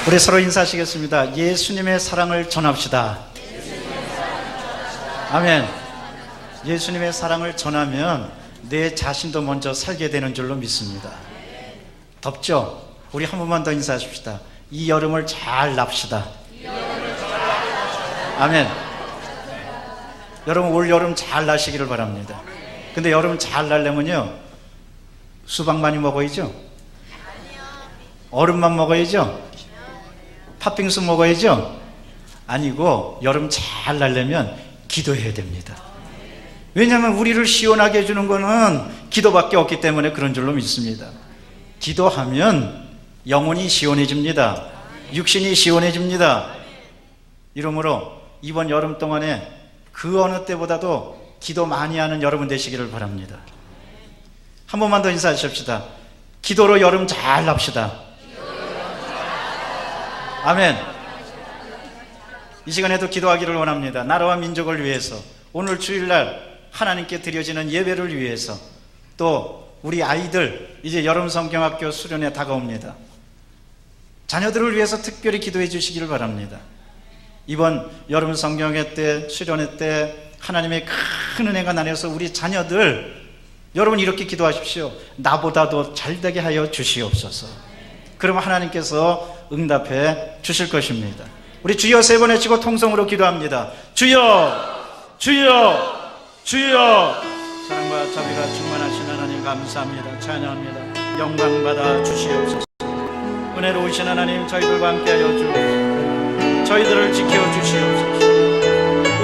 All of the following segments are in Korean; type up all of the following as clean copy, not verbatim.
우리 서로 인사하시겠습니다. 예수님의 사랑을 전합시다. 아멘. 예수님의 사랑을 전하면 내 자신도 먼저 살게 되는 줄로 믿습니다. 덥죠? 우리 한 번만 더 인사하십시다. 이 여름을 잘 납시다. 아멘. 여러분 올 여름 잘 나시기를 바랍니다. 근데 여름 잘 나려면요, 수박 많이 먹어야죠? 얼음만 먹어야죠? 팥빙수 먹어야죠? 아니고 여름 잘 나려면 기도해야 됩니다. 왜냐하면 우리를 시원하게 해주는 거는 기도밖에 없기 때문에 그런 줄로 믿습니다. 기도하면 영혼이 시원해집니다. 육신이 시원해집니다. 이러므로 이번 여름 동안에 그 어느 때보다도 기도 많이 하는 여러분 되시기를 바랍니다. 한 번만 더 인사하십시다. 기도로 여름 잘 납시다. 아멘. 이 시간에도 기도하기를 원합니다. 나라와 민족을 위해서, 오늘 주일날 하나님께 드려지는 예배를 위해서, 또 우리 아이들 이제 여름 성경학교 수련회 다가옵니다. 자녀들을 위해서 특별히 기도해 주시기를 바랍니다. 이번 여름 성경회 때, 수련회 때 하나님의 큰 은혜가 나눠서 우리 자녀들, 여러분 이렇게 기도하십시오. 나보다도 잘되게 하여 주시옵소서. 그러면 하나님께서 응답해 주실 것입니다. 우리 주여 세 번 외치고 통성으로 기도합니다. 주여, 주여, 주여. 사랑과 자비가 충만하신 하나님 감사합니다. 찬양합니다. 영광 받아 주시옵소서. 은혜로우신 하나님, 저희들과 함께하여 주옵소서. 저희들을 지켜주시옵소서.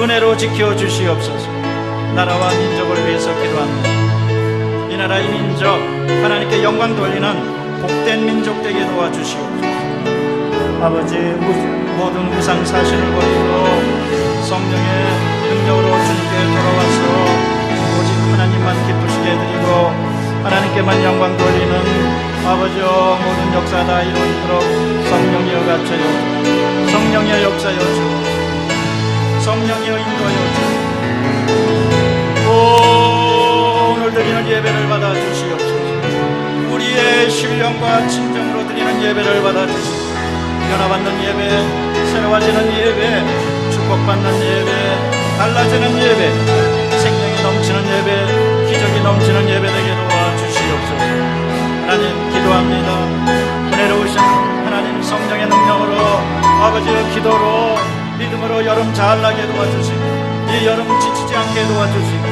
은혜로 지켜주시옵소서. 나라와 민족을 위해서 기도합니다. 이 나라의 민족, 하나님께 영광 돌리는 복된 민족 되게 도와주시옵소서. 아버지, 모든 우상 사신을 버리고 성령의 능력으로 주님께 돌아와서 오직 하나님만 기쁘시게 해드리고 하나님께만 영광 돌리는 아버지여, 모든 역사 다 이루도록 성령이여 갇혀요. 성령이여 역사여 주. 성령이여 인도하여 주. 오늘 드리는 예배를 받아 주시옵소서. 우리의 신령과 진정으로 드리는 예배를 받아 주시옵소서. 변화받는 예배, 새로워지는 예배, 축복받는 예배, 달라지는 예배, 생명이 넘치는 예배, 기적이 넘치는 예배 되게 도와주시옵소서. 하나님 기도합니다. 은혜로우신 하나님 성령의 능력으로 아버지의 기도로 믿음으로 여름 잘 나게 도와주시고 이 여름 지치지 않게 도와주시고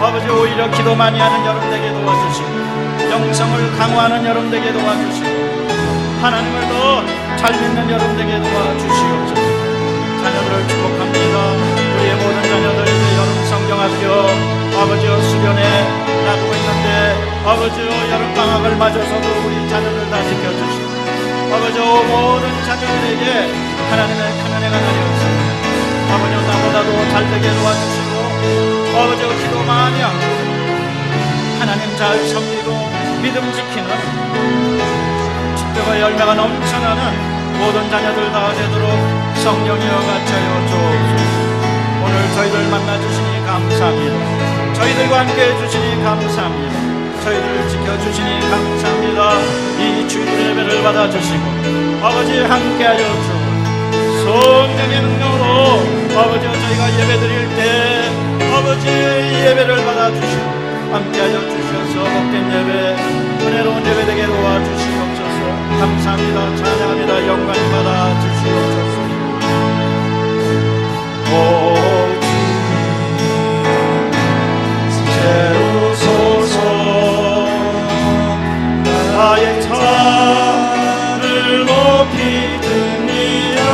아버지 오히려 기도 많이 하는 여름 되게 도와주시고 영성을 강화하는 여름 되게 도와주시고 하나님을 더 잘 믿는 여러분 되게 도와주시옵소서. 자녀들을 축복합니다. 우리의 모든 자녀들 이제 여름 성경학교 아버지여 수련회 놔두고 있는데 아버지여 여름 방학을 맞아서도 우리 자녀들 다 지켜주시고 아버지여 모든 자녀들에게 하나님의 큰 은혜가 내려오시고 아버지여 나보다도 잘되게 도와주시고 아버지여 기도 많이 하고 하나님 잘 섬기고 믿음 지키는 가 열매가 넘쳐나는 모든 자녀들 다 되도록 성령이여 갇혀요 주옵소서. 오늘 저희들 만나주시니 감사합니다. 저희들과 함께 해주시니 감사합니다. 저희들을 지켜주시니 감사합니다. 이 주일 예배를 받아주시고 아버지 함께하여 주. 성령의 능력으로 아버지 저희가 예배 드릴 때 아버지 예배를 받아주시고 함께하여 주셔서 복된 예배, 은혜로운 예배 되게 도와주시옵소서. 감사합니다. 찬양합니다. 영광 받아 주시옵소서. 오 주님 채우소서. 나의 잔을 높이 듭니다.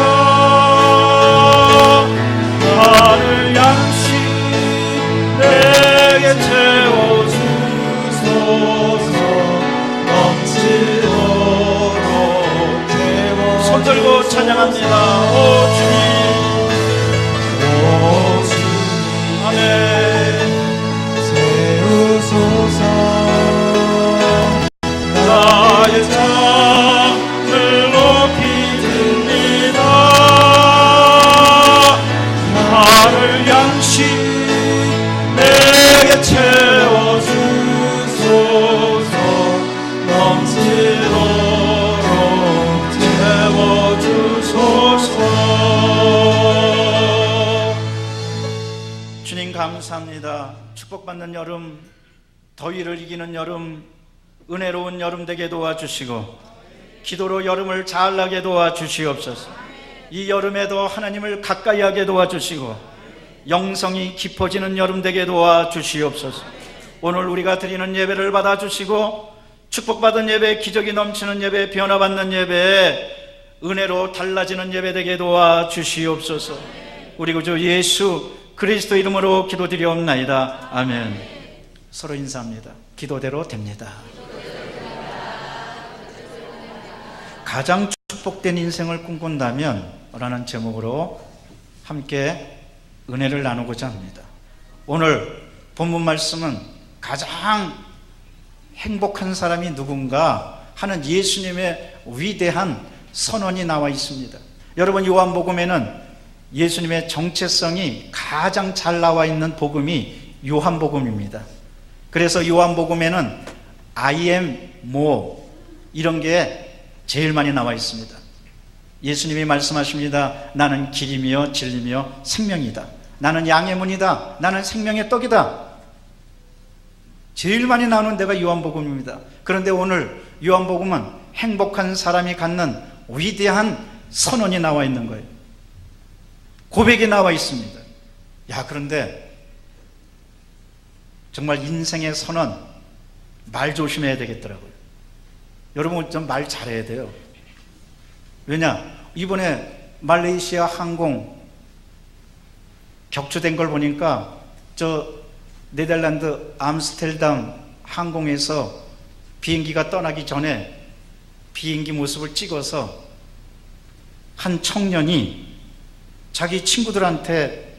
나를 양식 내게 채워주소서. 손 들고 찬양합니다. 오 주님, 오 주님, 아멘. 채우소서. 나의 잔을 높이 듭니다. 나를 양식 내게 채워주소서. 넘치도록 채워주 감사합니다. 축복받는 여름, 더위를 이기는 여름, 은혜로운 여름 되게 도와주시고 기도로 여름을 잘 나게 도와주시옵소서. 이 여름에도 하나님을 가까이 하게 도와주시고 영성이 깊어지는 여름 되게 도와주시옵소서. 오늘 우리가 드리는 예배를 받아주시고 축복받은 예배, 기적이 넘치는 예배, 변화받는 예배, 은혜로 달라지는 예배 되게 도와주시옵소서. 우리 구주 예수 그리스도 이름으로 기도드리옵나이다. 아멘. 서로 인사합니다. 기도대로 됩니다. 가장 축복된 인생을 꿈꾼다면 라는 제목으로 함께 은혜를 나누고자 합니다. 오늘 본문 말씀은 가장 행복한 사람이 누군가 하는 예수님의 위대한 선언이 나와 있습니다. 여러분, 요한복음에는 예수님의 정체성이 가장 잘 나와 있는 복음이 요한복음입니다. 그래서 요한복음에는 I am more 이런 게 제일 많이 나와 있습니다. 예수님이 말씀하십니다. 나는 길이며 진리며 생명이다. 나는 양의 문이다. 나는 생명의 떡이다. 제일 많이 나오는 데가 요한복음입니다. 그런데 오늘 요한복음은 행복한 사람이 갖는 위대한 선언이 나와 있는 거예요. 고백이 나와 있습니다. 그런데 정말 인생의 선언, 말 조심해야 되겠더라고요. 여러분 좀 말 잘해야 돼요. 왜냐? 이번에 말레이시아 항공 격추된 걸 보니까 저 네덜란드 암스테르담 항공에서 비행기가 떠나기 전에 비행기 모습을 찍어서 한 청년이 자기 친구들한테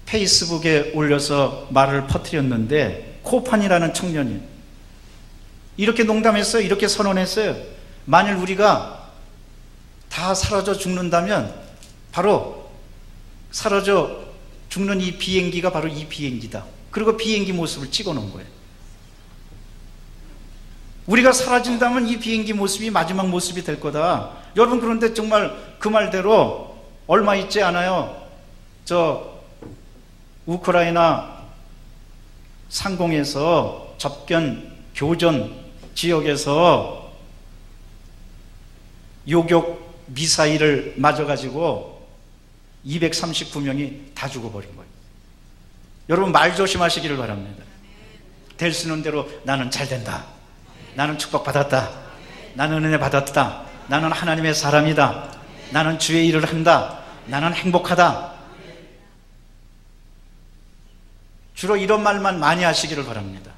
페이스북에 올려서 말을 퍼뜨렸는데, 코판이라는 청년이 이렇게 농담했어요. 이렇게 선언했어요. 만일 우리가 다 사라져 죽는다면 바로 사라져 죽는 이 비행기가 바로 이 비행기다. 그리고 비행기 모습을 찍어 놓은 거예요. 우리가 사라진다면 이 비행기 모습이 마지막 모습이 될 거다. 여러분, 그런데 정말 그 말대로 얼마 있지 않아요. 저 우크라이나 상공에서 접견 교전 지역에서 요격 미사일을 맞아가지고 239명이 다 죽어버린 거예요. 여러분, 말 조심하시기를 바랍니다. 될 수 있는 대로 나는 잘 된다. 나는 축복받았다. 나는 은혜 받았다. 나는 하나님의 사람이다. 나는 주의 일을 한다. 나는 행복하다. 주로 이런 말만 많이 하시기를 바랍니다.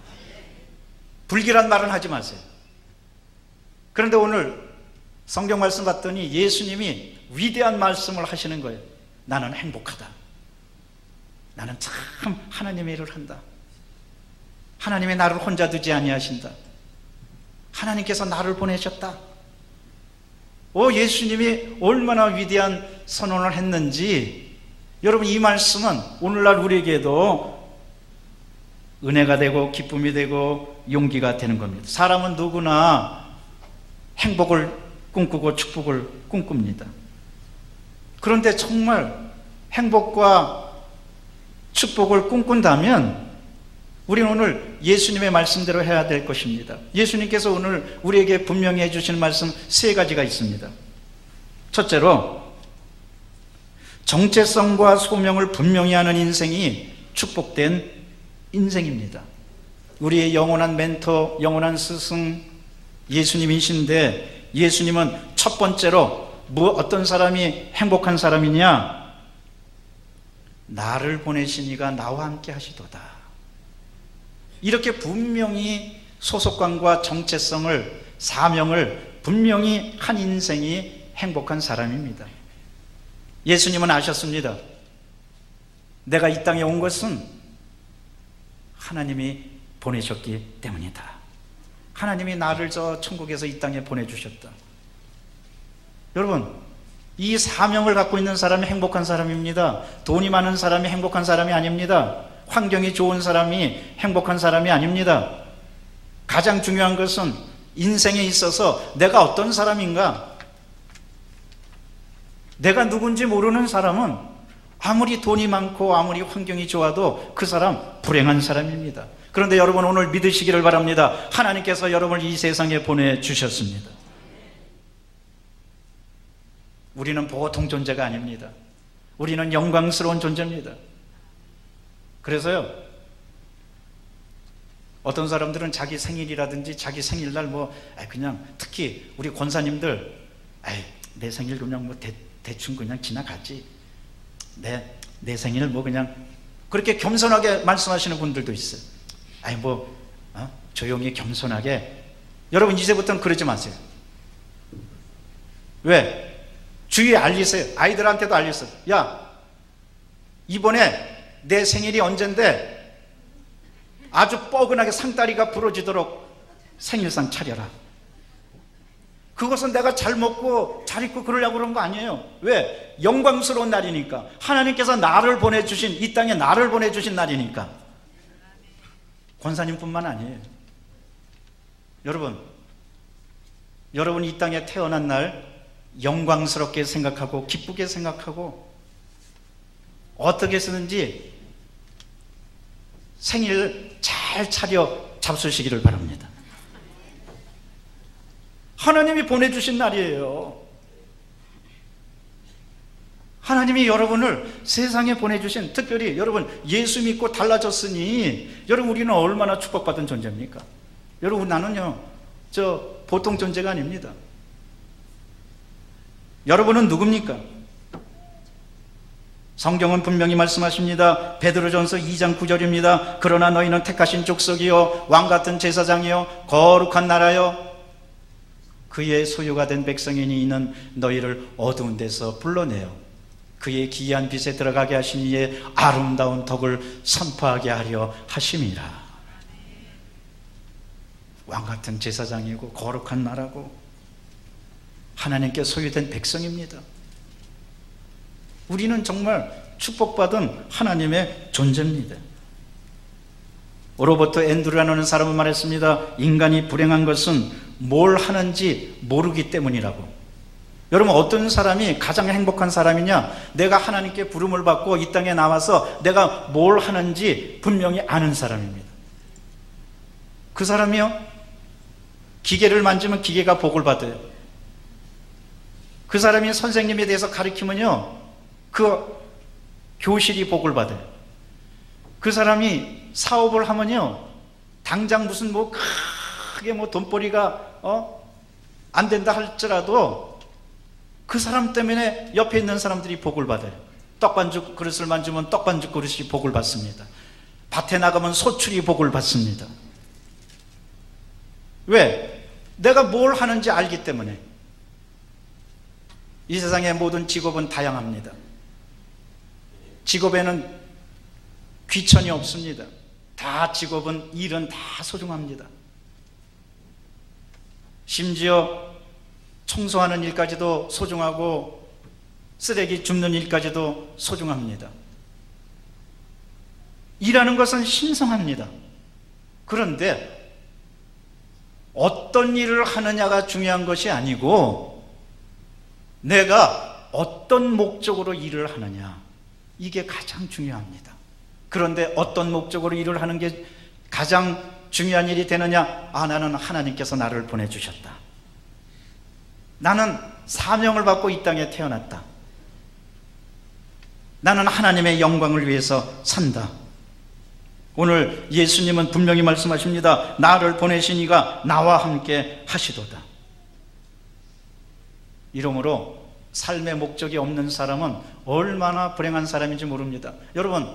불길한 말은 하지 마세요. 그런데 오늘 성경 말씀 봤더니 예수님이 위대한 말씀을 하시는 거예요. 나는 행복하다. 나는 참 하나님의 일을 한다. 하나님의 나를 혼자 두지 아니하신다. 하나님께서 나를 보내셨다. 예수님이 얼마나 위대한 선언을 했는지, 여러분, 이 말씀은 오늘날 우리에게도 은혜가 되고 기쁨이 되고 용기가 되는 겁니다. 사람은 누구나 행복을 꿈꾸고 축복을 꿈꿉니다. 그런데 정말 행복과 축복을 꿈꾼다면 우리는 오늘 예수님의 말씀대로 해야 될 것입니다. 예수님께서 오늘 우리에게 분명히 해주시는 말씀 3가지가 있습니다. 첫째로, 정체성과 소명을 분명히 하는 인생이 축복된 인생입니다. 우리의 영원한 멘토, 영원한 스승 예수님이신데, 예수님은 첫 번째로 어떤 사람이 행복한 사람이냐? 나를 보내신 이가 나와 함께 하시도다. 이렇게 분명히 소속감과 정체성을, 사명을 분명히 한 인생이 행복한 사람입니다. 예수님은 아셨습니다. 내가 이 땅에 온 것은 하나님이 보내셨기 때문이다. 하나님이 나를 저 천국에서 이 땅에 보내주셨다. 여러분, 이 사명을 갖고 있는 사람이 행복한 사람입니다. 돈이 많은 사람이 행복한 사람이 아닙니다. 환경이 좋은 사람이 행복한 사람이 아닙니다. 가장 중요한 것은 인생에 있어서 내가 어떤 사람인가, 내가 누군지 모르는 사람은 아무리 돈이 많고 아무리 환경이 좋아도 그 사람 불행한 사람입니다. 그런데 여러분 오늘 믿으시기를 바랍니다. 하나님께서 여러분을 이 세상에 보내주셨습니다. 우리는 보통 존재가 아닙니다. 우리는 영광스러운 존재입니다. 그래서요, 어떤 사람들은 자기 생일이라든지 자기 생일날 그냥 특히 우리 권사님들 내 생일 그냥 대충 그냥 지나가지, 내 생일 그냥 그렇게 겸손하게 말씀하시는 분들도 있어요. 조용히 겸손하게. 여러분 이제부터는 그러지 마세요. 왜? 주위에 알리세요. 아이들한테도 알리세요. 야, 이번에 내 생일이 언젠데 아주 뻐근하게 상다리가 부러지도록 생일상 차려라. 그것은 내가 잘 먹고 잘 입고 그러려고 그런 거 아니에요. 왜? 영광스러운 날이니까. 하나님께서 나를 보내주신, 이 땅에 나를 보내주신 날이니까. 권사님뿐만 아니에요. 여러분 이 땅에 태어난 날 영광스럽게 생각하고 기쁘게 생각하고 어떻게 쓰는지 생일 잘 차려 잡수시기를 바랍니다. 하나님이 보내주신 날이에요. 하나님이 여러분을 세상에 보내주신, 특별히 여러분 예수 믿고 달라졌으니 여러분 우리는 얼마나 축복받은 존재입니까? 여러분 나는요 보통 존재가 아닙니다. 여러분은 누굽니까? 성경은 분명히 말씀하십니다. 베드로전서 2장 9절입니다. 그러나 너희는 택하신 족속이요 왕같은 제사장이요 거룩한 나라요 그의 소유가 된 백성이니 이는 너희를 어두운 데서 불러내어 그의 기이한 빛에 들어가게 하신 이의 아름다운 덕을 선포하게 하려 하심이라. 왕같은 제사장이고 거룩한 나라고 하나님께 소유된 백성입니다. 우리는 정말 축복받은 하나님의 존재입니다. 로버트 앤드루라는 사람은 말했습니다. 인간이 불행한 것은 뭘 하는지 모르기 때문이라고. 여러분 어떤 사람이 가장 행복한 사람이냐? 내가 하나님께 부름을 받고 이 땅에 나와서 내가 뭘 하는지 분명히 아는 사람입니다. 그 사람이요 기계를 만지면 기계가 복을 받아요. 그 사람이 선생님에 대해서 가르치면요 그 교실이 복을 받아요. 그 사람이 사업을 하면요 당장 무슨 크게 돈벌이가 안 된다 할지라도 그 사람 때문에 옆에 있는 사람들이 복을 받아요. 떡반죽 그릇을 만지면 떡반죽 그릇이 복을 받습니다. 밭에 나가면 소출이 복을 받습니다. 왜? 내가 뭘 하는지 알기 때문에. 이 세상의 모든 직업은 다양합니다. 직업에는 귀천이 없습니다. 다 직업은 일은 다 소중합니다. 심지어 청소하는 일까지도 소중하고 쓰레기 줍는 일까지도 소중합니다. 일하는 것은 신성합니다. 그런데 어떤 일을 하느냐가 중요한 것이 아니고 내가 어떤 목적으로 일을 하느냐, 이게 가장 중요합니다. 그런데 어떤 목적으로 일을 하는 게 가장 중요한 일이 되느냐? 나는 하나님께서 나를 보내주셨다. 나는 사명을 받고 이 땅에 태어났다. 나는 하나님의 영광을 위해서 산다. 오늘 예수님은 분명히 말씀하십니다. 나를 보내신 이가 나와 함께 하시도다. 이러므로 삶의 목적이 없는 사람은 얼마나 불행한 사람인지 모릅니다. 여러분,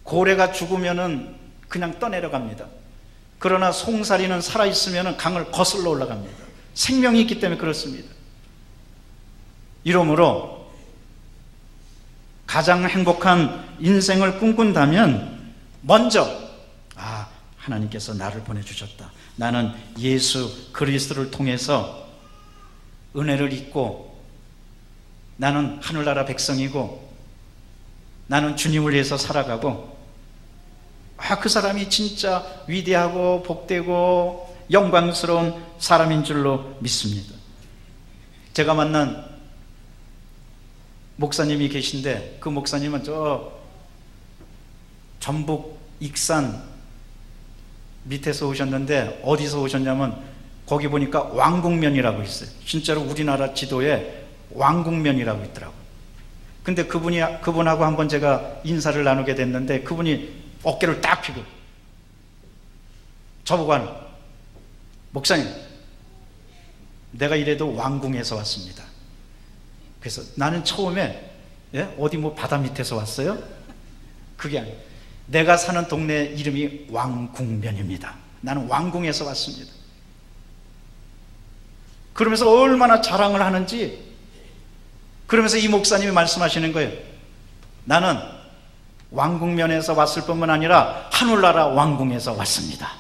고래가 죽으면은 그냥 떠내려갑니다. 그러나 송사리는 살아있으면 강을 거슬러 올라갑니다. 생명이 있기 때문에 그렇습니다. 이러므로 가장 행복한 인생을 꿈꾼다면 먼저 하나님께서 나를 보내주셨다. 나는 예수 그리스도를 통해서 은혜를 입고 나는 하늘나라 백성이고 나는 주님을 위해서 살아가고 그 사람이 진짜 위대하고 복되고 영광스러운 사람인 줄로 믿습니다. 제가 만난 목사님이 계신데 그 목사님은 저 전북 익산 밑에서 오셨는데 어디서 오셨냐면 거기 보니까 왕궁면이라고 있어요. 진짜로 우리나라 지도에 왕궁면이라고 있더라고요. 근데 그분하고 한번 제가 인사를 나누게 됐는데 그분이 어깨를 딱 펴고 저보고 하는, 목사님, 내가 이래도 왕궁에서 왔습니다. 그래서 나는 처음에 어디 뭐 바다 밑에서 왔어요? 그게 아니에요. 내가 사는 동네 이름이 왕궁면입니다. 나는 왕궁에서 왔습니다. 그러면서 얼마나 자랑을 하는지, 그러면서 이 목사님이 말씀하시는 거예요. 나는 왕궁면에서 왔을 뿐만 아니라 하늘나라 왕궁에서 왔습니다.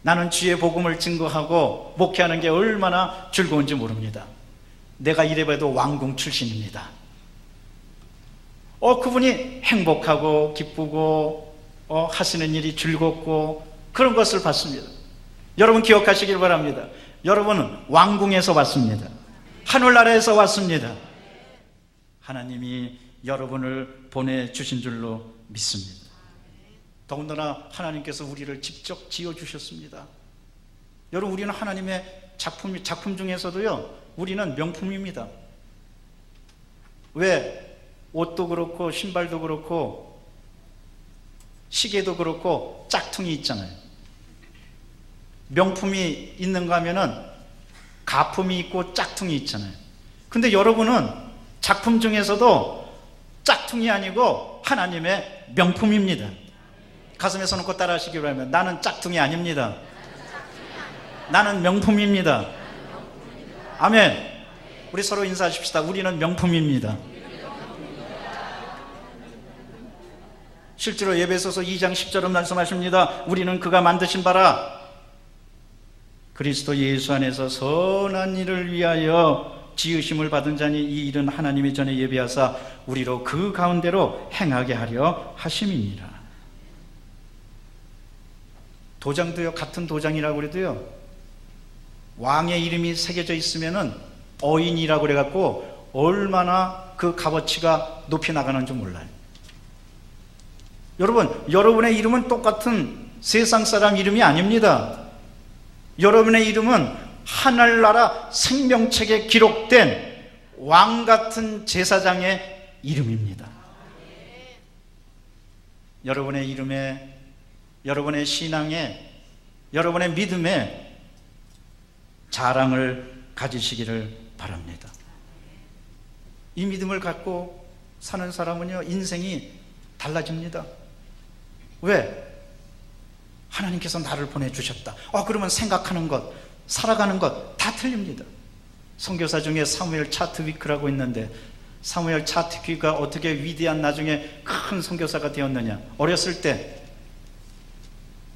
나는 주의 복음을 증거하고 목회하는 게 얼마나 즐거운지 모릅니다. 내가 이래봬도 왕궁 출신입니다. 그분이 행복하고 기쁘고 하시는 일이 즐겁고 그런 것을 봤습니다. 여러분 기억하시길 바랍니다. 여러분은 왕궁에서 왔습니다. 하늘나라에서 왔습니다. 하나님이 여러분을 보내주신 줄로 믿습니다. 더군다나 하나님께서 우리를 직접 지어주셨습니다. 여러분, 우리는 하나님의 작품 중에서도요, 우리는 명품입니다. 왜? 옷도 그렇고 신발도 그렇고 시계도 그렇고 짝퉁이 있잖아요. 명품이 있는가 하면은 가품이 있고 짝퉁이 있잖아요. 근데 여러분은 작품 중에서도 짝퉁이 아니고 하나님의 명품입니다. 가슴에 손 얹고 따라 하시기 바랍니다. 나는 짝퉁이 아닙니다. 나는 명품입니다. 아멘. 우리 서로 인사하십시다. 우리는 명품입니다. 실제로 에베소서 2장 10절은 말씀하십니다. 우리는 그가 만드신 바라 그리스도 예수 안에서 선한 일을 위하여 지으심을 받은 자니 이 일은 하나님이 전에 예비하사 우리로 그 가운데로 행하게 하려 하심이니라. 도장도요, 같은 도장이라고 그래도요, 왕의 이름이 새겨져 있으면은 어인이라고 그래갖고 얼마나 그 값어치가 높이 나가는 줄 몰라요. 여러분, 여러분의 이름은 똑같은 세상 사람 이름이 아닙니다. 여러분의 이름은 하늘나라 생명책에 기록된 왕 같은 제사장의 이름입니다. 여러분의 이름에, 여러분의 신앙에, 여러분의 믿음에 자랑을 가지시기를 바랍니다. 이 믿음을 갖고 사는 사람은요, 인생이 달라집니다. 왜? 하나님께서 나를 보내주셨다. 그러면 생각하는 것, 살아가는 것 다 틀립니다. 선교사 중에 사무엘 차트위크라고 있는데, 사무엘 차트위크가 어떻게 위대한 나중에 큰 선교사가 되었느냐. 어렸을 때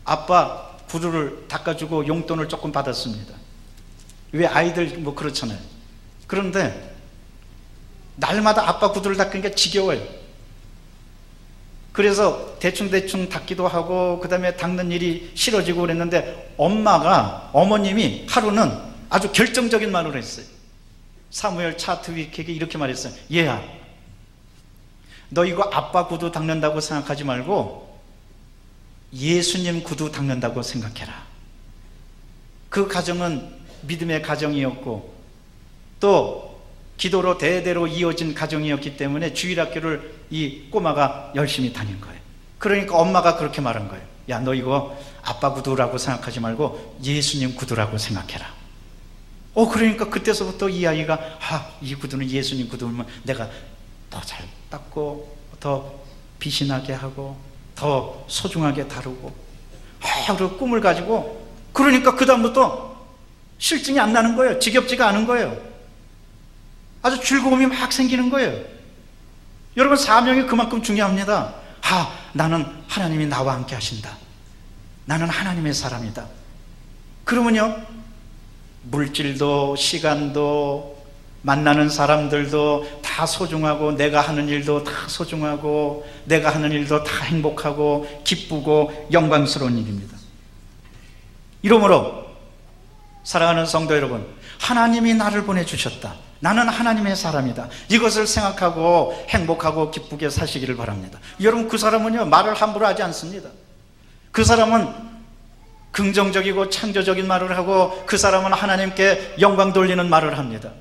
아빠 구두를 닦아주고 용돈을 조금 받았습니다. 왜? 아이들 뭐 그렇잖아요. 그런데 날마다 아빠 구두를 닦으니까 지겨워요. 그래서 대충 닦기도 하고 그 다음에 닦는 일이 싫어지고 그랬는데 어머님이 하루는 아주 결정적인 말을 했어요. 사무엘 차트위크에게 이렇게 말했어요. 얘야, 너 이거 아빠 구두 닦는다고 생각하지 말고 예수님 구두 닦는다고 생각해라. 그 가정은 믿음의 가정이었고 또 기도로 대대로 이어진 가정이었기 때문에 주일학교를 이 꼬마가 열심히 다닌 거예요. 그러니까 엄마가 그렇게 말한 거예요. 야, 너 이거 아빠 구두라고 생각하지 말고 예수님 구두라고 생각해라. 그러니까 그때서부터 이 아이가 이 구두는 예수님 구두면 내가 더 잘 닦고 더 빛이 나게 하고 더 소중하게 다루고 그런 꿈을 가지고, 그러니까 그 다음부터 실증이 안 나는 거예요. 지겹지가 않은 거예요. 아주 즐거움이 막 생기는 거예요. 여러분, 사명이 그만큼 중요합니다. 나는 하나님이 나와 함께 하신다. 나는 하나님의 사람이다. 그러면요, 물질도 시간도 만나는 사람들도 다 소중하고 내가 하는 일도 다 소중하고 내가 하는 일도 다 행복하고 기쁘고 영광스러운 일입니다. 이러므로 사랑하는 성도 여러분, 하나님이 나를 보내주셨다. 나는 하나님의 사람이다. 이것을 생각하고 행복하고 기쁘게 사시기를 바랍니다. 여러분, 그 사람은요, 말을 함부로 하지 않습니다. 그 사람은 긍정적이고 창조적인 말을 하고, 그 사람은 하나님께 영광 돌리는 말을 합니다.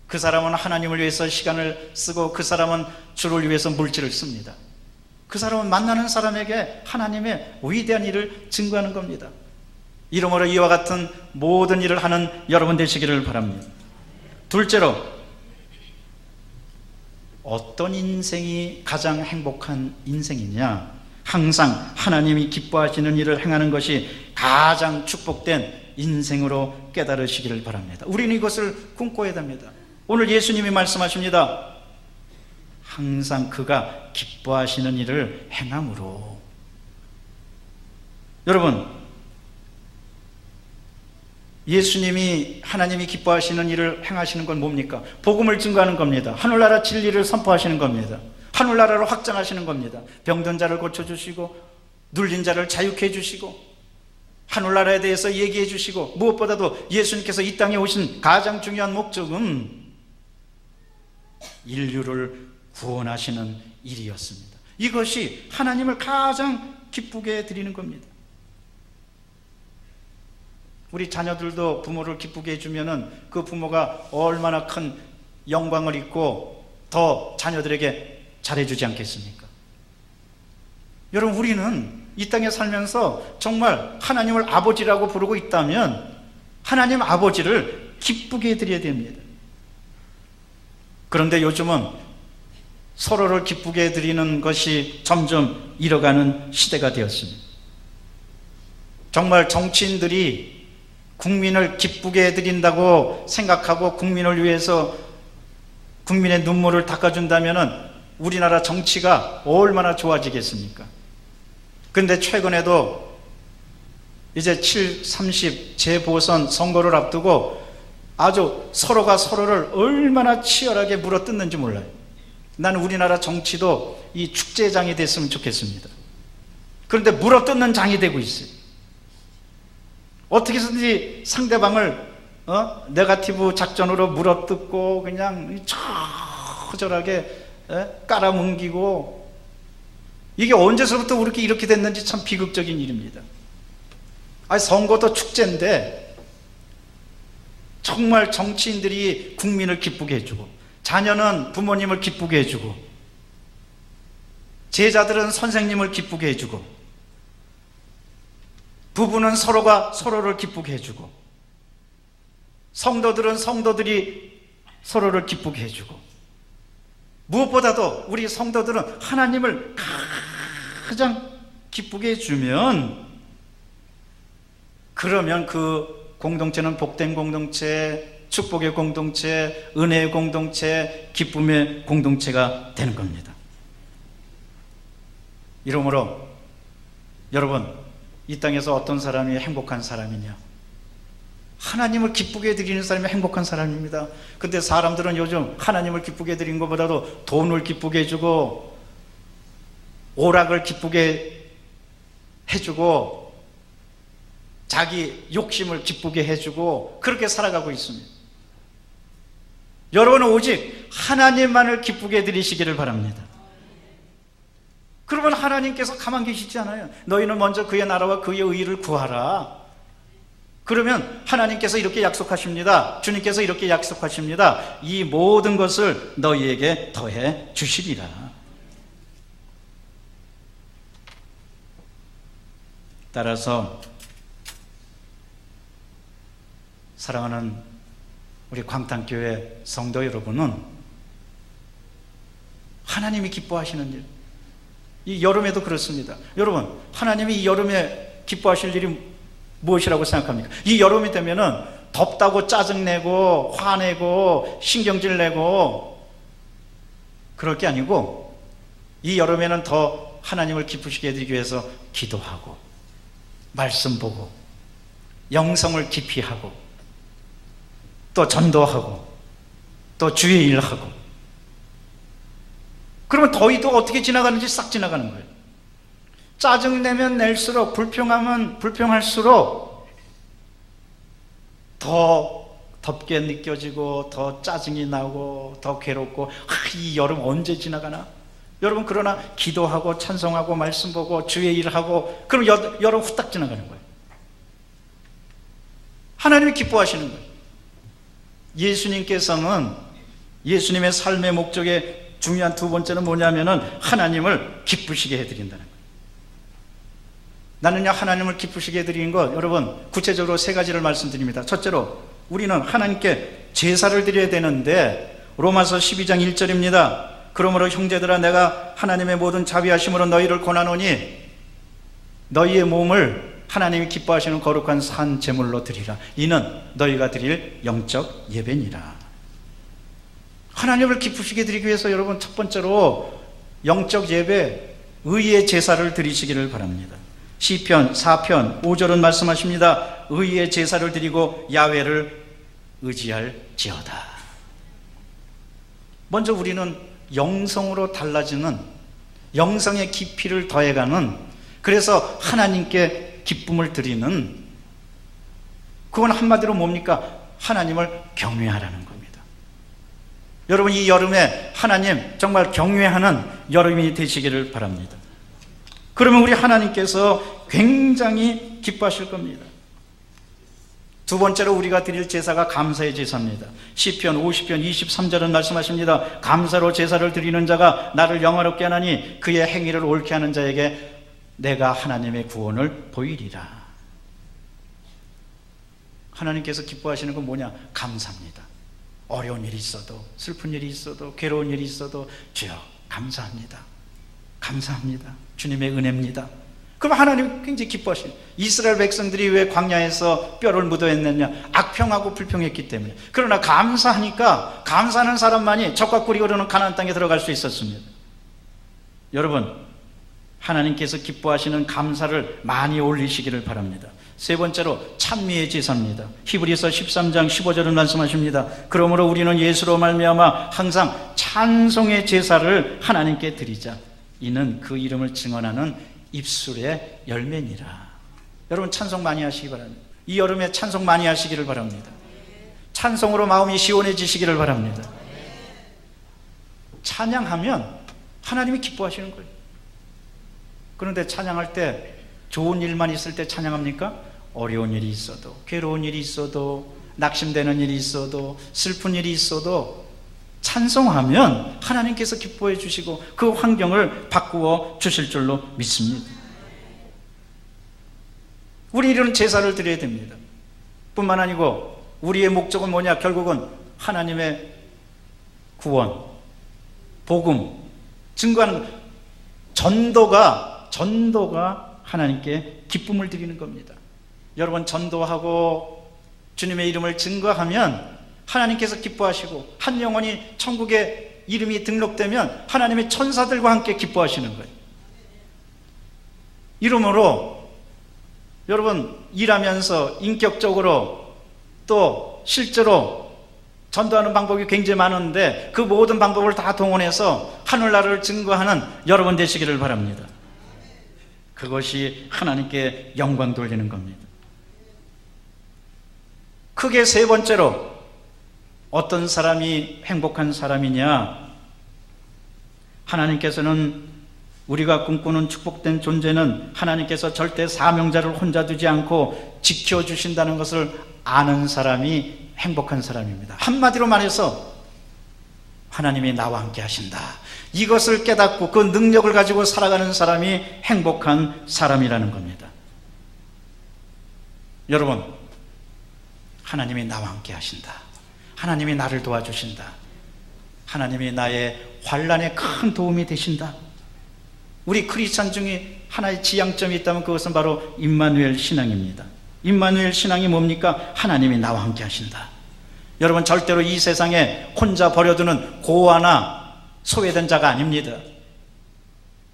그 사람은 하나님을 위해서 시간을 쓰고, 그 사람은 주를 위해서 물질을 씁니다. 그 사람은 만나는 사람에게 하나님의 위대한 일을 증거하는 겁니다. 이러므로 이와 같은 모든 일을 하는 여러분 되시기를 바랍니다. 둘째로, 어떤 인생이 가장 행복한 인생이냐? 항상 하나님이 기뻐하시는 일을 행하는 것이 가장 축복된 인생으로 깨달으시기를 바랍니다. 우리는 이것을 꿈꿔야 됩니다. 오늘 예수님이 말씀하십니다. 항상 그가 기뻐하시는 일을 행함으로. 여러분, 예수님이, 하나님이 기뻐하시는 일을 행하시는 건 뭡니까? 복음을 증거하는 겁니다. 하늘나라 진리를 선포하시는 겁니다. 하늘나라를 확장하시는 겁니다. 병든 자를 고쳐주시고, 눌린 자를 자유케 해주시고, 하늘나라에 대해서 얘기해 주시고, 무엇보다도 예수님께서 이 땅에 오신 가장 중요한 목적은 인류를 구원하시는 일이었습니다. 이것이 하나님을 가장 기쁘게 드리는 겁니다. 우리 자녀들도 부모를 기쁘게 해주면은 그 부모가 얼마나 큰 영광을 입고 더 자녀들에게 잘해주지 않겠습니까? 여러분, 우리는 이 땅에 살면서 정말 하나님을 아버지라고 부르고 있다면 하나님 아버지를 기쁘게 해드려야 됩니다. 그런데 요즘은 서로를 기쁘게 해드리는 것이 점점 잃어가는 시대가 되었습니다. 정말 정치인들이 국민을 기쁘게 해드린다고 생각하고 국민을 위해서 국민의 눈물을 닦아준다면 우리나라 정치가 얼마나 좋아지겠습니까? 그런데 최근에도 이제 7.30 재보선 선거를 앞두고 아주 서로가 서로를 얼마나 치열하게 물어뜯는지 몰라요. 나는 우리나라 정치도 이 축제장이 됐으면 좋겠습니다. 그런데 물어뜯는 장이 되고 있어요. 어떻게 해서든지 상대방을 네거티브 작전으로 물어뜯고 그냥 처절하게 깔아뭉기고, 이게 언제서부터 이렇게 됐는지 참 비극적인 일입니다. 아니, 선거도 축제인데 정말 정치인들이 국민을 기쁘게 해주고, 자녀는 부모님을 기쁘게 해주고, 제자들은 선생님을 기쁘게 해주고, 부부는 서로가 서로를 기쁘게 해주고, 성도들은 성도들이 서로를 기쁘게 해주고, 무엇보다도 우리 성도들은 하나님을 가장 기쁘게 해주면, 그러면 그 공동체는 복된 공동체, 축복의 공동체, 은혜의 공동체, 기쁨의 공동체가 되는 겁니다. 이러므로 여러분, 이 땅에서 어떤 사람이 행복한 사람이냐? 하나님을 기쁘게 해드리는 사람이 행복한 사람입니다. 근데 사람들은 요즘 하나님을 기쁘게 해드리는 것보다도 돈을 기쁘게 해주고, 오락을 기쁘게 해주고, 자기 욕심을 기쁘게 해주고, 그렇게 살아가고 있습니다. 여러분은 오직 하나님만을 기쁘게 해드리시기를 바랍니다. 그러면 하나님께서 가만 계시지 않아요. 너희는 먼저 그의 나라와 그의 의를 구하라. 그러면 하나님께서 이렇게 약속하십니다. 주님께서 이렇게 약속하십니다. 이 모든 것을 너희에게 더해 주시리라. 따라서 사랑하는 우리 광탄교회 성도 여러분은 하나님이 기뻐하시는 일, 이 여름에도 그렇습니다. 여러분, 하나님이 이 여름에 기뻐하실 일이 무엇이라고 생각합니까? 이 여름이 되면은 덥다고 짜증내고 화내고 신경질내고 그럴 게 아니고, 이 여름에는 더 하나님을 기쁘시게 해드리기 위해서 기도하고, 말씀 보고, 영성을 깊이 하고, 또 전도하고, 또 주의 일하고, 그러면 더위도 어떻게 지나가는지 싹 지나가는 거예요. 짜증내면 낼수록, 불평하면 불평할수록 더 덥게 느껴지고 더 짜증이 나고 더 괴롭고 이 여름 언제 지나가나? 여러분, 그러나 기도하고 찬송하고 말씀 보고 주의 일을 하고 그럼 여름 후딱 지나가는 거예요. 하나님이 기뻐하시는 거예요. 예수님께서는 예수님의 삶의 목적의 중요한 두 번째는 뭐냐면은 하나님을 기쁘시게 해드린다는 거예요. 나는요, 하나님을 기쁘시게 해드리는 것, 여러분 구체적으로 세 가지를 말씀드립니다. 첫째로 우리는 하나님께 제사를 드려야 되는데 로마서 12장 1절입니다. 그러므로 형제들아, 내가 하나님의 모든 자비하심으로 너희를 권하노니 너희의 몸을 하나님이 기뻐하시는 거룩한 산 제물로 드리라. 이는 너희가 드릴 영적 예배니라. 하나님을 기쁘시게 드리기 위해서 여러분, 첫 번째로 영적 예배, 의의 제사를 드리시기를 바랍니다. 시편 4편 5절은 말씀하십니다. 의의 제사를 드리고 야훼를 의지할지어다. 먼저 우리는 영성으로 달라지는, 영성의 깊이를 더해가는, 그래서 하나님께 기쁨을 드리는, 그건 한마디로 뭡니까? 하나님을 경외하라는 겁니다. 여러분, 이 여름에 하나님 정말 경외하는 여름이 되시기를 바랍니다. 그러면 우리 하나님께서 굉장히 기뻐하실 겁니다. 두 번째로 우리가 드릴 제사가 감사의 제사입니다. 시편 50편 23절은 말씀하십니다. 감사로 제사를 드리는 자가 나를 영화롭게 하나니 그의 행위를 옳게 하는 자에게 내가 하나님의 구원을 보이리라. 하나님께서 기뻐하시는 건 뭐냐? 감사입니다. 어려운 일이 있어도, 슬픈 일이 있어도, 괴로운 일이 있어도 주여 감사합니다. 감사합니다. 주님의 은혜입니다. 그럼 하나님 굉장히 기뻐하시는, 이스라엘 백성들이 왜 광야에서 뼈를 묻어했느냐? 악평하고 불평했기 때문에. 그러나 감사하니까, 감사하는 사람만이 적과 꿀이 흐르는 가나안 땅에 들어갈 수 있었습니다. 여러분, 하나님께서 기뻐하시는 감사를 많이 올리시기를 바랍니다. 세 번째로 찬미의 제사입니다. 히브리서 13장 15절은 말씀하십니다. 그러므로 우리는 예수로 말미암아 항상 찬송의 제사를 하나님께 드리자. 이는 그 이름을 증언하는 입술의 열매니라. 여러분, 찬송 많이 하시기 바랍니다. 이 여름에 찬송 많이 하시기를 바랍니다. 찬송으로 마음이 시원해지시기를 바랍니다. 찬양하면 하나님이 기뻐하시는 거예요. 그런데 찬양할 때 좋은 일만 있을 때 찬양합니까? 어려운 일이 있어도, 괴로운 일이 있어도, 낙심되는 일이 있어도, 슬픈 일이 있어도 찬송하면 하나님께서 기뻐해 주시고 그 환경을 바꾸어 주실 줄로 믿습니다. 우리 이런 제사를 드려야 됩니다. 뿐만 아니고 우리의 목적은 뭐냐? 결국은 하나님의 구원, 복음, 증거하는 전도가 하나님께 기쁨을 드리는 겁니다. 여러분, 전도하고 주님의 이름을 증거하면 하나님께서 기뻐하시고 한 영혼이 천국에 이름이 등록되면 하나님의 천사들과 함께 기뻐하시는 거예요. 이러므로 여러분, 일하면서 인격적으로 또 실제로 전도하는 방법이 굉장히 많은데 그 모든 방법을 다 동원해서 하늘나라를 증거하는 여러분 되시기를 바랍니다. 그것이 하나님께 영광 돌리는 겁니다. 크게 세 번째로 어떤 사람이 행복한 사람이냐? 하나님께서는 우리가 꿈꾸는 축복된 존재는 하나님께서 절대 사명자를 혼자 두지 않고 지켜주신다는 것을 아는 사람이 행복한 사람입니다. 한마디로 말해서 하나님이 나와 함께 하신다. 이것을 깨닫고 그 능력을 가지고 살아가는 사람이 행복한 사람이라는 겁니다. 여러분, 하나님이 나와 함께 하신다. 하나님이 나를 도와주신다. 하나님이 나의 환난에 큰 도움이 되신다. 우리 크리스찬 중에 하나의 지향점이 있다면 그것은 바로 임마누엘 신앙입니다. 임마누엘 신앙이 뭡니까? 하나님이 나와 함께 하신다. 여러분, 절대로 이 세상에 혼자 버려두는 고아나 소외된 자가 아닙니다.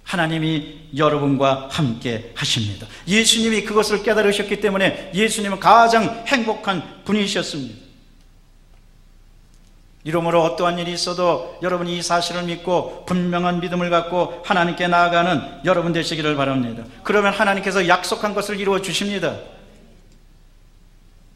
하나님이 여러분과 함께 하십니다. 예수님이 그것을 깨달으셨기 때문에 예수님은 가장 행복한 분이셨습니다. 이러므로 어떠한 일이 있어도 여러분이 이 사실을 믿고 분명한 믿음을 갖고 하나님께 나아가는 여러분 되시기를 바랍니다. 그러면 하나님께서 약속한 것을 이루어 주십니다.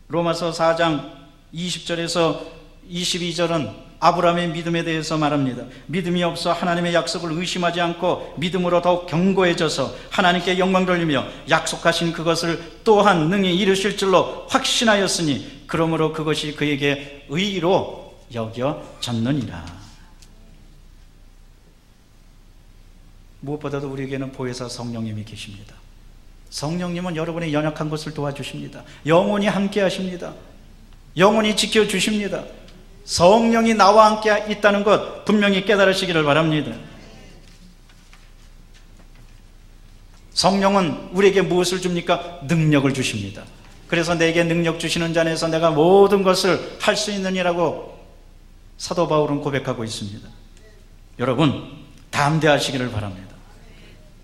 로마서 4장 20절에서 22절은 아브라함의 믿음에 대해서 말합니다. 믿음이 없어 하나님의 약속을 의심하지 않고 믿음으로 더욱 견고해져서 하나님께 영광 돌리며 약속하신 그것을 또한 능히 이루실 줄로 확신하였으니 그러므로 그것이 그에게 의로 여겨졌느니라. 무엇보다도 우리에게는 보혜사 성령님이 계십니다. 성령님은 여러분의 연약한 것을 도와주십니다. 영원히 함께 하십니다. 영원히 지켜주십니다. 성령이 나와 함께 있다는 것 분명히 깨달으시기를 바랍니다. 성령은 우리에게 무엇을 줍니까? 능력을 주십니다. 그래서 내게 능력 주시는 자 안에서 내가 모든 것을 할 수 있느니라고 사도 바울은 고백하고 있습니다. 여러분 담대하시기를 바랍니다.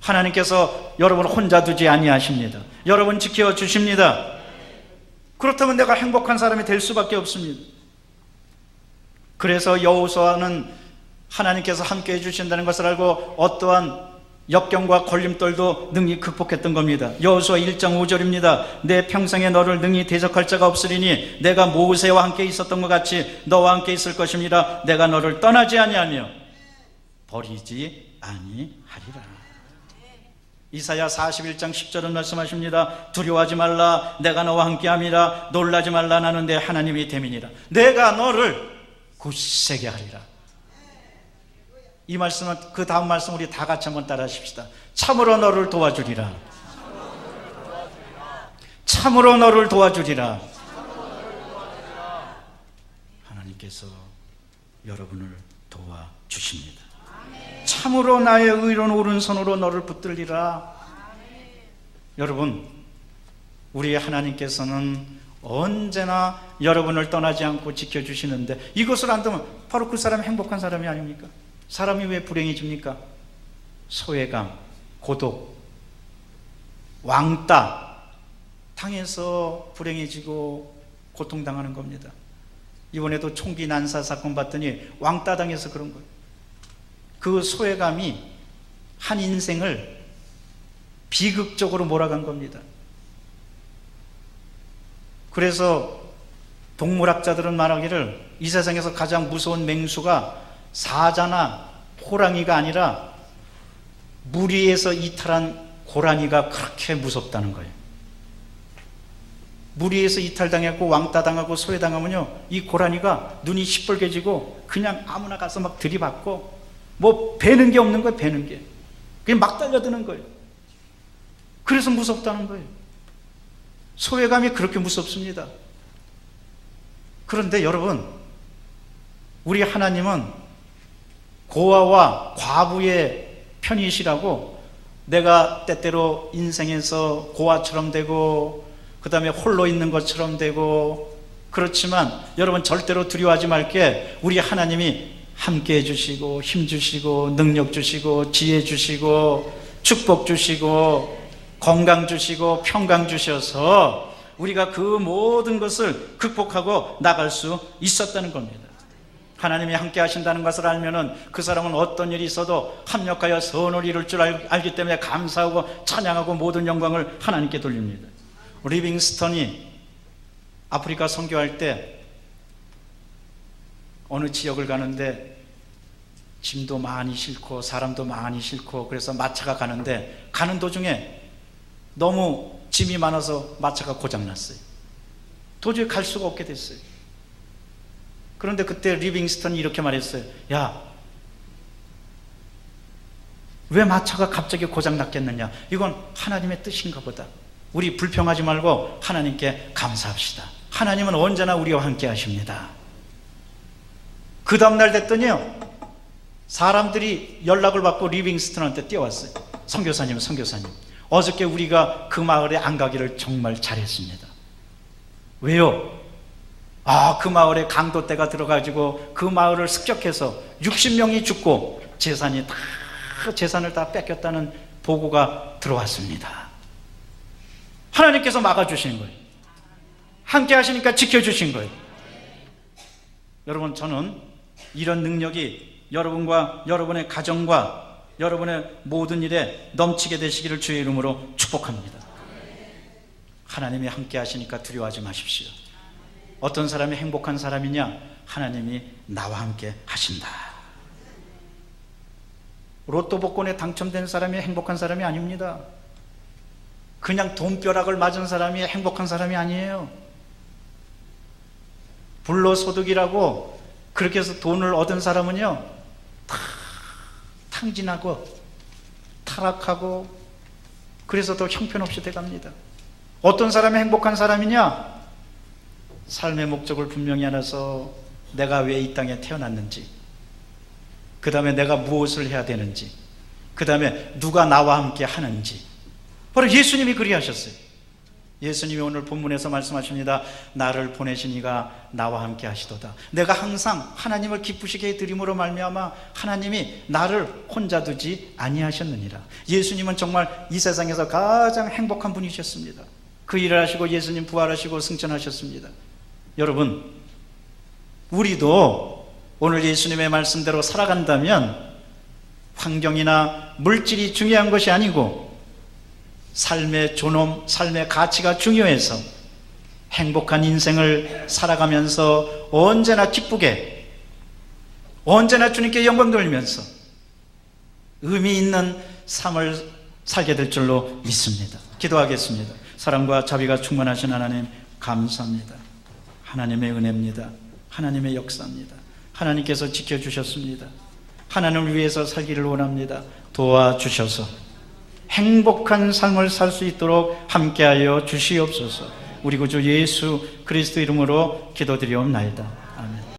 하나님께서 여러분 혼자 두지 아니하십니다. 여러분 지켜주십니다. 그렇다면 내가 행복한 사람이 될 수밖에 없습니다. 그래서 여호수아는 하나님께서 함께 해주신다는 것을 알고 어떠한 역경과 걸림돌도 능히 극복했던 겁니다. 여호수아 1장 5절입니다. 내 평생에 너를 능히 대적할 자가 없으리니 내가 모세와 함께 있었던 것 같이 너와 함께 있을 것입니다. 내가 너를 떠나지 아니하며 버리지 아니하리라. 이사야 41장 10절은 말씀하십니다. 두려워하지 말라 내가 너와 함께함이라. 놀라지 말라 나는 내 하나님이 됨이니라. 내가 너를 굳세게 하리라. 이 말씀은 그 다음 말씀 우리 다 같이 한번 따라 하십시다. 참으로 너를 도와주리라. 참으로 너를 도와주리라. 하나님께서 여러분을 도와주십니다. 참으로 나의 의로운 오른손으로 너를 붙들리라. 여러분 우리 하나님께서는 언제나 여러분을 떠나지 않고 지켜주시는데 이것을 안다면 바로 그 사람이 행복한 사람이 아닙니까? 사람이 왜 불행해집니까? 소외감, 고독, 왕따 당해서 불행해지고 고통당하는 겁니다. 이번에도 총기 난사 사건 봤더니 왕따 당해서 그런 거예요. 그 소외감이 한 인생을 비극적으로 몰아간 겁니다. 그래서 동물학자들은 말하기를 이 세상에서 가장 무서운 맹수가 사자나 호랑이가 아니라 무리에서 이탈한 고라니가 그렇게 무섭다는 거예요. 무리에서 이탈당했고 왕따당하고 소외당하면요 이 고라니가 눈이 시뻘개지고 그냥 아무나 가서 막 들이받고 뭐 베는 게 없는 거예요. 베는 게 그냥 막 달려드는 거예요. 그래서 무섭다는 거예요. 소외감이 그렇게 무섭습니다. 그런데 여러분 우리 하나님은 고아와 과부의 편이시라고 내가 때때로 인생에서 고아처럼 되고 그 다음에 홀로 있는 것처럼 되고 그렇지만 여러분 절대로 두려워하지 말게 우리 하나님이 함께 해주시고 힘 주시고 능력 주시고 지혜 주시고 축복 주시고 건강 주시고 평강 주셔서 우리가 그 모든 것을 극복하고 나갈 수 있었다는 겁니다. 하나님이 함께 하신다는 것을 알면은 그 사람은 어떤 일이 있어도 합력하여 선을 이룰 줄 알기 때문에 감사하고 찬양하고 모든 영광을 하나님께 돌립니다. 리빙스턴이 아프리카 선교할 때 어느 지역을 가는데 짐도 많이 싣고 사람도 많이 싣고 그래서 마차가 가는데 가는 도중에 너무 짐이 많아서 마차가 고장났어요. 도저히 갈 수가 없게 됐어요. 그런데 그때 리빙스턴이 이렇게 말했어요. 야, 왜 마차가 갑자기 고장났겠느냐? 이건 하나님의 뜻인가 보다. 우리 불평하지 말고 하나님께 감사합시다. 하나님은 언제나 우리와 함께 하십니다. 그 다음날 됐더니요 사람들이 연락을 받고 리빙스턴한테 뛰어왔어요. 선교사님 어저께 우리가 그 마을에 안 가기를 정말 잘했습니다. 왜요? 그 마을에 강도떼가 들어가지고 그 마을을 습격해서 60명이 죽고 재산을 다 뺏겼다는 보고가 들어왔습니다. 하나님께서 막아주신 거예요. 함께 하시니까 지켜주신 거예요. 여러분 저는 이런 능력이 여러분과 여러분의 가정과 여러분의 모든 일에 넘치게 되시기를 주의 이름으로 축복합니다. 하나님이 함께 하시니까 두려워하지 마십시오. 어떤 사람이 행복한 사람이냐? 하나님이 나와 함께 하신다. 로또 복권에 당첨된 사람이 행복한 사람이 아닙니다. 그냥 돈벼락을 맞은 사람이 행복한 사람이 아니에요. 불로소득이라고 그렇게 해서 돈을 얻은 사람은요, 다 탕진하고 타락하고 그래서 더 형편없이 돼갑니다. 어떤 사람이 행복한 사람이냐? 삶의 목적을 분명히 알아서 내가 왜 이 땅에 태어났는지, 그 다음에 내가 무엇을 해야 되는지, 그 다음에 누가 나와 함께 하는지. 바로 예수님이 그리하셨어요. 예수님이 오늘 본문에서 말씀하십니다. 나를 보내신 이가 나와 함께 하시도다. 내가 항상 하나님을 기쁘시게 해드림으로 말미암아 하나님이 나를 혼자 두지 아니하셨느니라. 예수님은 정말 이 세상에서 가장 행복한 분이셨습니다. 그 일을 하시고 예수님 부활하시고 승천하셨습니다. 여러분, 우리도 오늘 예수님의 말씀대로 살아간다면 환경이나 물질이 중요한 것이 아니고 삶의 존엄, 삶의 가치가 중요해서 행복한 인생을 살아가면서 언제나 기쁘게, 언제나 주님께 영광 돌리면서 의미 있는 삶을 살게 될 줄로 믿습니다. 기도하겠습니다. 사랑과 자비가 충만하신 하나님, 감사합니다. 하나님의 은혜입니다. 하나님의 역사입니다. 하나님께서 지켜주셨습니다. 하나님을 위해서 살기를 원합니다. 도와주셔서 행복한 삶을 살 수 있도록 함께하여 주시옵소서. 우리 구주 예수 그리스도 이름으로 기도드리옵나이다. 아멘.